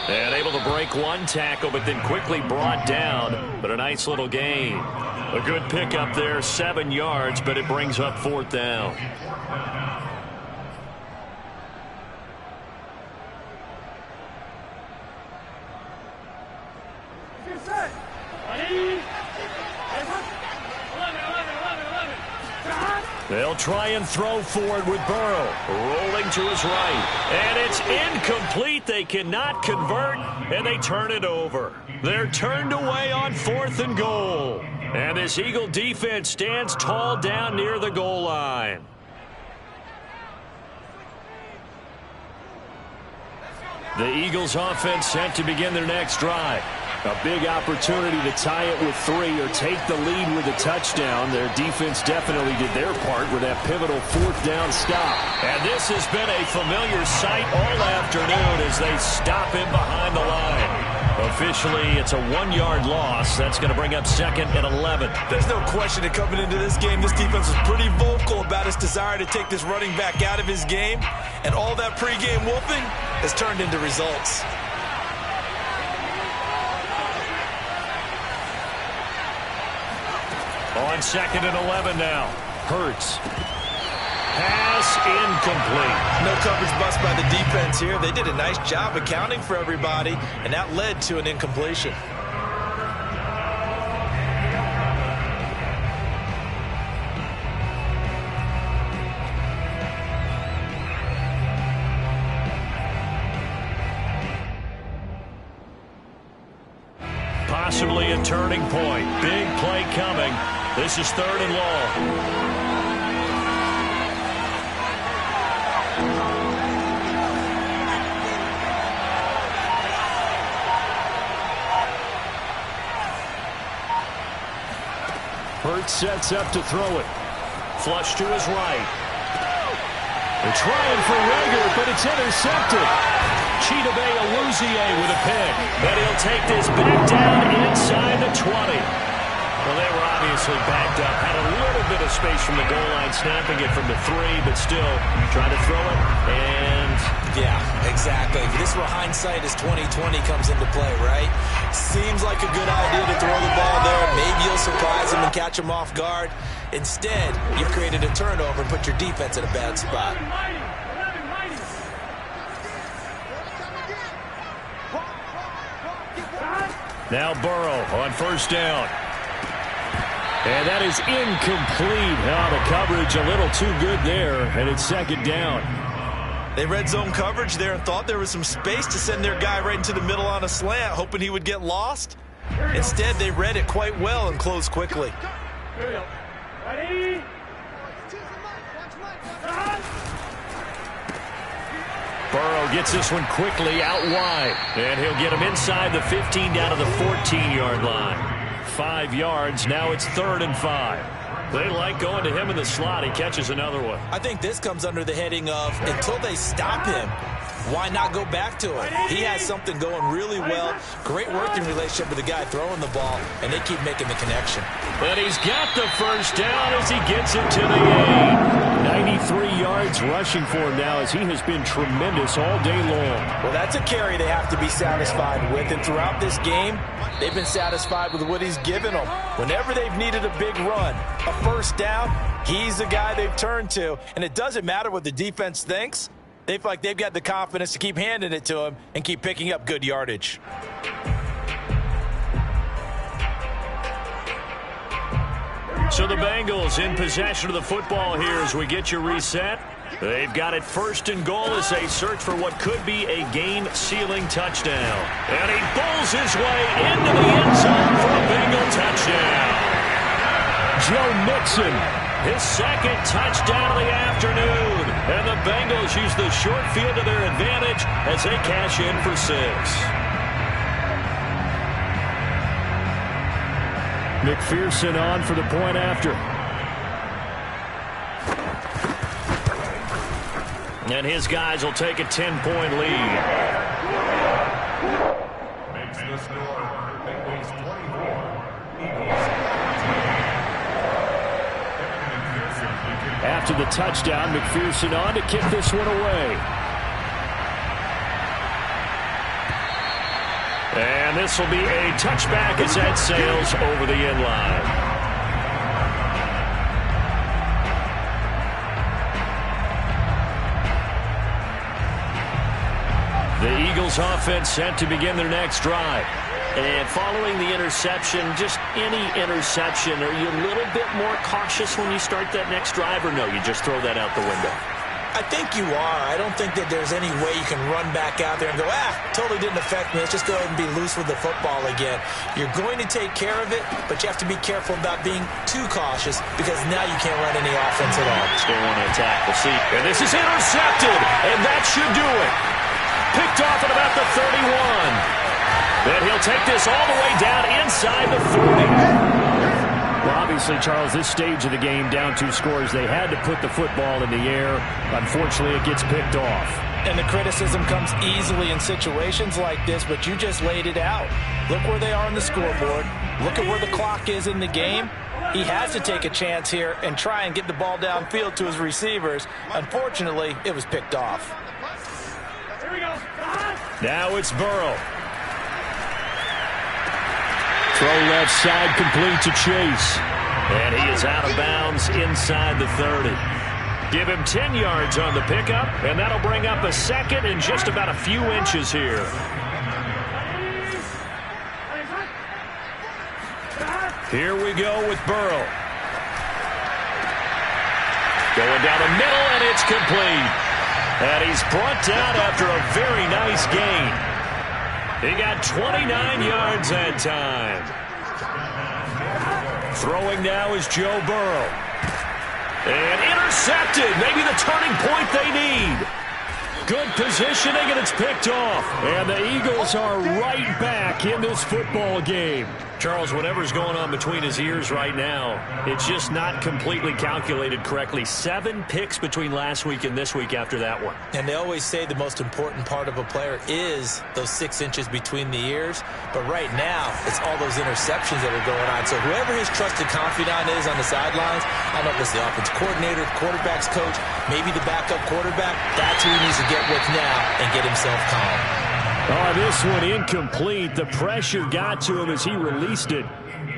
And able to break one tackle, but then quickly brought down. But a nice little gain. A good pickup there, 7 yards, but it brings up 4th down. They'll try and throw forward with Burrow. Rolling to his right. And it's incomplete. They cannot convert, and they turn it over. They're turned away on 4th and goal. And this Eagle defense stands tall down near the goal line. The Eagles offense set to begin their next drive. A big opportunity to tie it with 3 or take the lead with a touchdown. Their defense definitely did their part with that pivotal 4th down stop. And this has been a familiar sight all afternoon as they stop him behind the line. Officially, it's a 1-yard loss. That's going to bring up 2nd and 11. There's no question that coming into this game, this defense was pretty vocal about its desire to take this running back out of his game. And all that pregame wolfing has turned into results. On 2nd and 11 now. Hurts. Pass incomplete. No coverage bust by the defense here. They did a nice job accounting for everybody, and that led to an incompletion. Possibly a turning point. Big play coming. This is 3rd and long. Hurts sets up to throw it. Flush to his right. They're trying for Rager, but it's intercepted. Chidobe Awuzie with a pick. But he'll take this back down inside the 20. Well, they were obviously backed up. Had a little bit of space from the goal line, snapping it from the 3, but still trying to throw it. And yeah, exactly. This is where hindsight is 20/20 comes into play, right? Seems like a good idea to throw the ball there. Maybe you'll surprise him and catch him off guard. Instead, you've created a turnover and put your defense in a bad spot. now Burrow on 1st down. And that is incomplete. Oh, the coverage a little too good there, and it's second down. They read zone coverage there and thought there was some space to send their guy right into the middle on a slant, hoping he would get lost. Instead, they read it quite well and closed quickly. Ready? Burrow gets this one quickly out wide, and he'll get him inside the 15 down to the 14-yard line. 5 yards. Now it's 3rd and 5. They like going to him in the slot. He catches another one. I think this comes under the heading of until they stop him, why not go back to him? He has something going really well. Great working relationship with the guy throwing the ball, and they keep making the connection. But he's got the first down as he gets it to the 8. 93 yards rushing for him now as he has been tremendous all day long. Well, that's a carry they have to be satisfied with, and throughout this game, they've been satisfied with what he's given them. Whenever they've needed a big run, a first down, he's the guy they've turned to, and it doesn't matter what the defense thinks. They feel like they've got the confidence to keep handing it to him and keep picking up good yardage. So the Bengals in possession of the football here as we get you reset. They've got it 1st and goal as they search for what could be a game-sealing touchdown. And he pulls his way into the end zone for a Bengal touchdown. Joe Mixon, his 2nd touchdown of the afternoon. And the Bengals use the short field to their advantage as they cash in for 6. McPherson on for the point after. And his guys will take a 10-point lead. Makes the score. Bengals 24. Eagles. After the touchdown, McPherson on to kick this one away. And this will be a touchback as that sails over the end line. The Eagles offense set to begin their next drive. And following the interception, just any interception, are you a little bit more cautious when you start that next drive, or no, you just throw that out the window? I think you are. I don't think that there's any way you can run back out there and go, totally didn't affect me. Let's just go ahead and be loose with the football again. You're going to take care of it, but you have to be careful about being too cautious because now you can't run any offense at all. Still want to attack. We'll see. And this is intercepted, and that should do it. Picked off at about the 31. Then he'll take this all the way down inside the 40. Well, obviously, Charles, this stage of the game, down 2 scores, they had to put the football in the air. Unfortunately, it gets picked off. And the criticism comes easily in situations like this, but you just laid it out. Look where they are on the scoreboard. Look at where the clock is in the game. He has to take a chance here and try and get the ball downfield to his receivers. Unfortunately, it was picked off. Here we go. Now it's Burrow. Throw left side complete to Chase. And he is out of bounds inside the 30. Give him 10 yards on the pickup, and that'll bring up a 2nd and just about a few inches here. Here we go with Burrow. Going down the middle, and it's complete. And he's brought down after a very nice gain. He got 29 yards that time. Throwing now is Joe Burrow. And intercepted. Maybe the turning point they need. Good positioning, and it's picked off. And the Eagles are right back in this football game. Charles, whatever's going on between his ears right now, it's just not completely calculated correctly. 7 picks between last week and this week after that one. And they always say the most important part of a player is those 6 inches between the ears. But right now, it's all those interceptions that are going on. So whoever his trusted confidant is on the sidelines, I don't know if it's the offense coordinator, quarterback's coach, maybe the backup quarterback, that's who he needs to get with now and get himself calm. Oh, this one incomplete. The pressure got to him as he released it.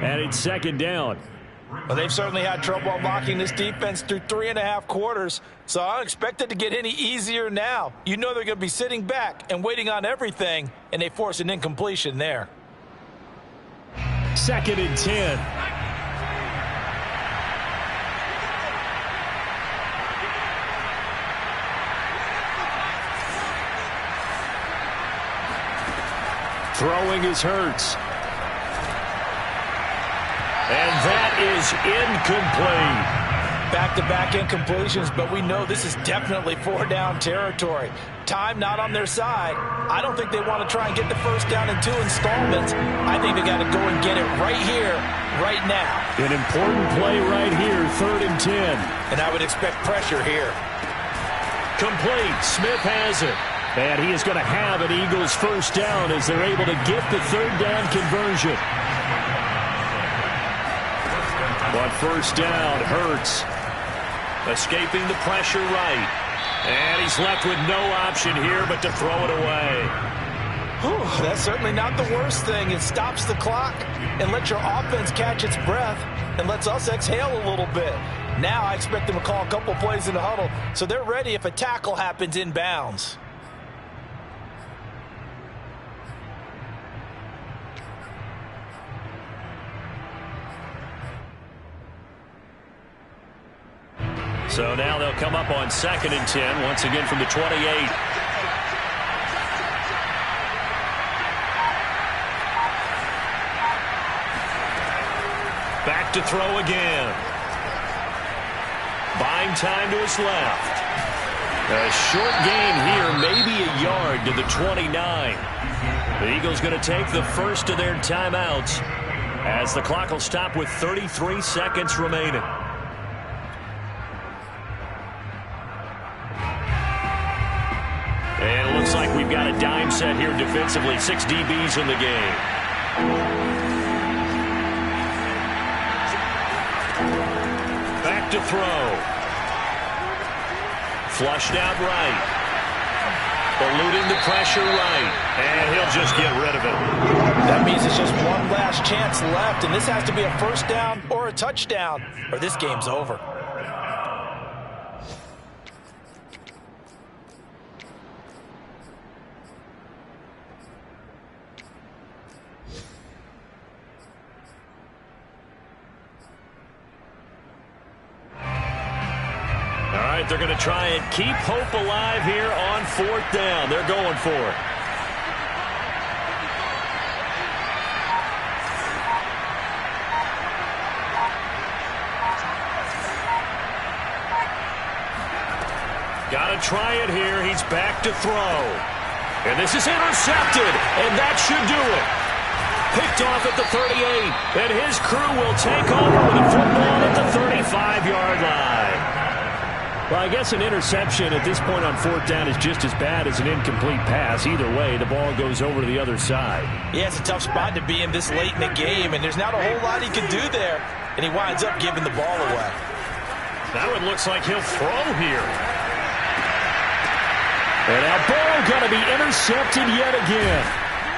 And it's 2nd down. Well, they've certainly had trouble unlocking this defense through 3.5 quarters. So I don't expect it to get any easier now. You know they're going to be sitting back and waiting on everything, and they force an incompletion there. 2nd and 10. Throwing is Hurts. And that is incomplete. Back-to-back incompletions, but we know this is definitely 4-down territory. Time not on their side. I don't think they want to try and get the first down in 2 installments. I think they got to go and get it right here, right now. An important play right here, 3rd and 10. And I would expect pressure here. Complete. Smith has it. And he is going to have an Eagles first down as they're able to get the 3rd down conversion. But first down, Hurts. Escaping the pressure right. And he's left with no option here but to throw it away. Whew, that's certainly not the worst thing. It stops the clock and lets your offense catch its breath and lets us exhale a little bit. Now I expect them to call a couple plays in the huddle so they're ready if a tackle happens inbounds. So now they'll come up on 2nd and 10, once again from the 28. Back to throw again. Buying time to his left. A short gain here, maybe a yard to the 29. The Eagles going to take the first of their timeouts as the clock will stop with 33 seconds remaining. And it looks like we've got a dime set here defensively. 6 DBs in the game. Back to throw. Flushed out right. Eluding the pressure right. And he'll just get rid of it. That means it's just one last chance left, and this has to be a first down or a touchdown, or this game's over. They're going to try and keep hope alive here on 4th down. They're going for it. Got to try it here. He's back to throw. And this is intercepted, and that should do it. Picked off at the 38, and his crew will take over with a football at the 35-yard line. Well, I guess an interception at this point on 4th down is just as bad as an incomplete pass. Either way, the ball goes over to the other side. Yeah, it's a tough spot to be in this late in the game, and there's not a whole lot he can do there, and he winds up giving the ball away. Now it looks like he'll throw here. And now ball going to be intercepted yet again.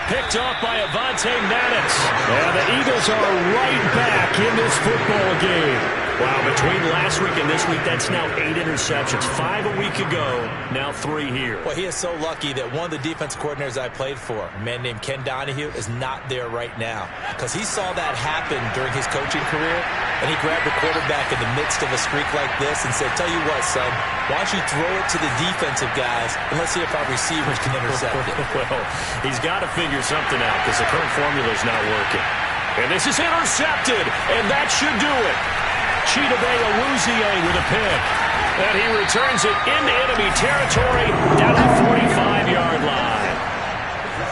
Picked off by Avonte Maddox. And the Eagles are right back in this football game. Wow, between last week and this week, that's now 8 interceptions. 5 a week ago, now 3 here. Well, he is so lucky that one of the defense coordinators I played for, a man named Ken Donahue, is not there right now. Because he saw that happen during his coaching career, and he grabbed the quarterback in the midst of a streak like this and said, tell you what, son, why don't you throw it to the defensive guys, and let's see if our receivers can intercept it. Well, he's got to figure something out because the current formula is not working. And this is intercepted, and that should do it. Chidobe Awuzie with a pick. And he returns it into enemy territory down the 45-yard line.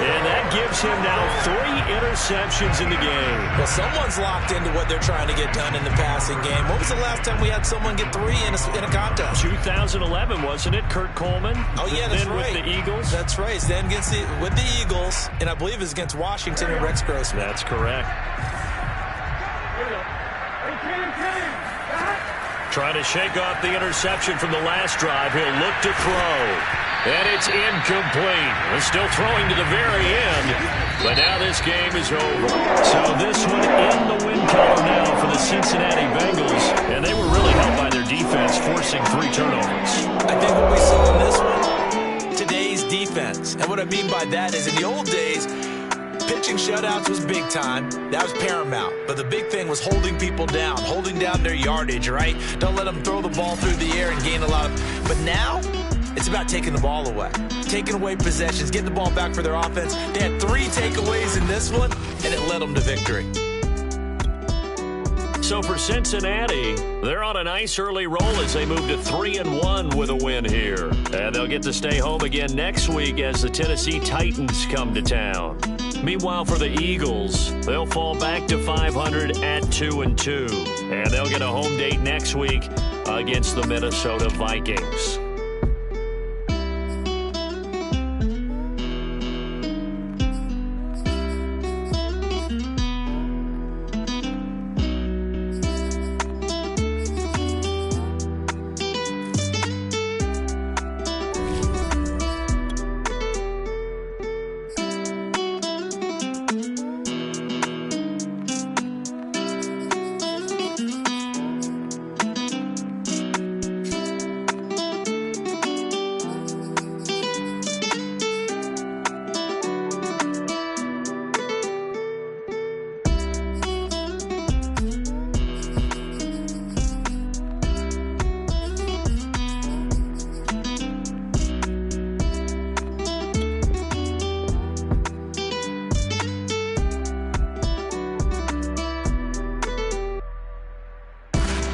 And that gives him now 3 interceptions in the game. Well, someone's locked into what they're trying to get done in the passing game. When was the last time we had someone get 3 in a contest? 2011, wasn't it? Kurt Coleman. Oh, yeah, that's right. With the Eagles. That's right. Then with the Eagles, and I believe it's against Washington and Rex Grossman. That's correct. Trying to shake off the interception from the last drive. He'll look to throw. And it's incomplete. We're still throwing to the very end. But now this game is over. So this one in the win column now for the Cincinnati Bengals. And they were really helped by their defense, forcing 3 turnovers. I think what we saw in this one, today's defense. And what I mean by that is in the old days, pitching shutouts was big time. That was paramount. But the big thing was holding people down, holding down their yardage, right? Don't let them throw the ball through the air and gain a lot of... But now, It's about taking the ball away, taking away possessions, getting the ball back for their offense. They had 3 takeaways in this one, and it led them to victory. So for Cincinnati, they're on a nice early roll as they move to 3-1 with a win here. And they'll get to stay home again next week as the Tennessee Titans come to town. Meanwhile, for the Eagles, they'll fall back to 500 at 2-2. And they'll get a home date next week against the Minnesota Vikings.